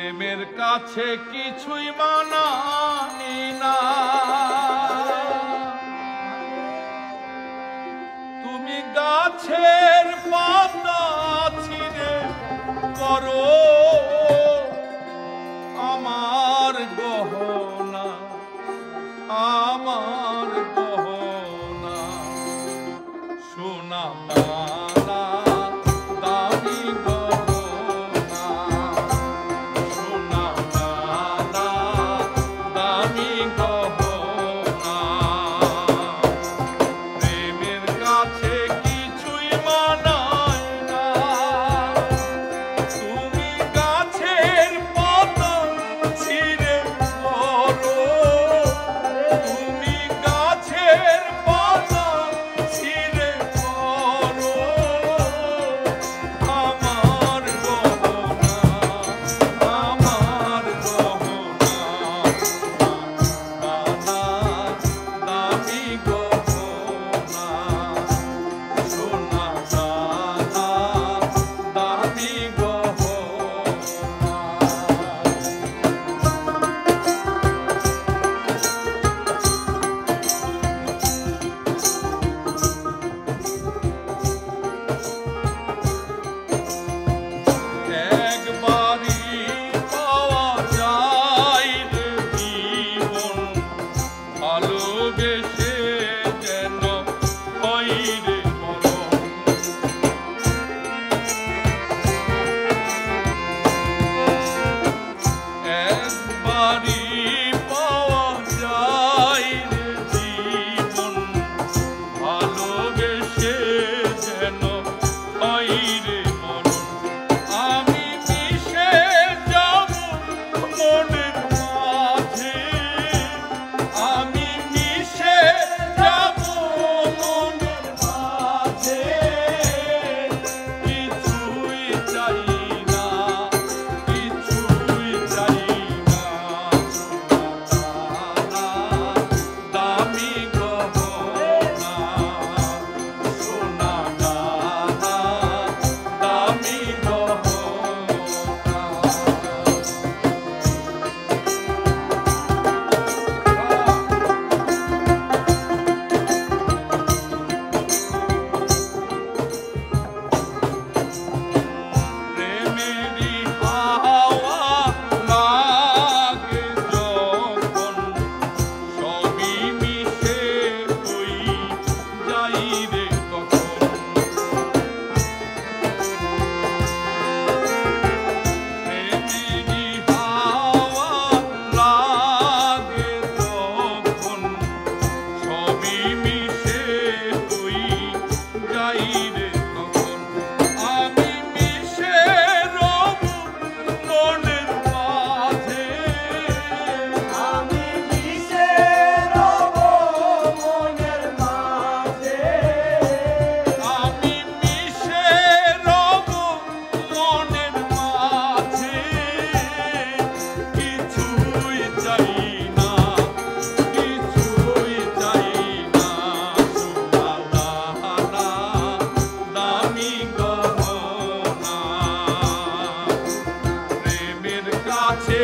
প্রেমের কাছে কিছুই মানানি না, তুমি গাছের পাতা ছিঁড়ে করো আমার গহনা, আমার গহনা। সোনা দানা দামি গহনা, সোনা দানা দামি গহনা। প্রেমের কাছে কিছুই মানায় না, তুমি গাছের পাতা ছিঁড়ে করো, তুমি গাছের পাতা ছিঁড়ে করো আমার গহনা, আমার গহনা। দানা দামি গহনা, সোনা দানা দামি গহনা। একবারই পাওয়া যায় রে জীবন, ভালোবেসে যেন হয় রে মরণ। একবারই পাওয়া যায় রে জীবন, ভালোবেসে যেন হয় রে মরণ। আমি মিশে যাব মনের মাঝে, আমি মিশে যাব মনের মাঝে, কিছুই চাই না, কিছুই চাই না। সোনা দামি গহনা, সোনা দামি গহনা। প্রেমেরই হাওয়া লাগে যখন, সবই মিশে হই যাই রে তখন। প্রেমেরই হাওয়া লাগে যখন, সবই মিশে হই যাই রে তখন। আমি মিশে রব মনের মাঝে, আমি মিশে রব মনের মাঝে, আমি মিশে রব মনের মাঝে, কিছুই চাই না, কিছুই চাই না। সোনা দানা দামি গহনা, প্রেমের কাছে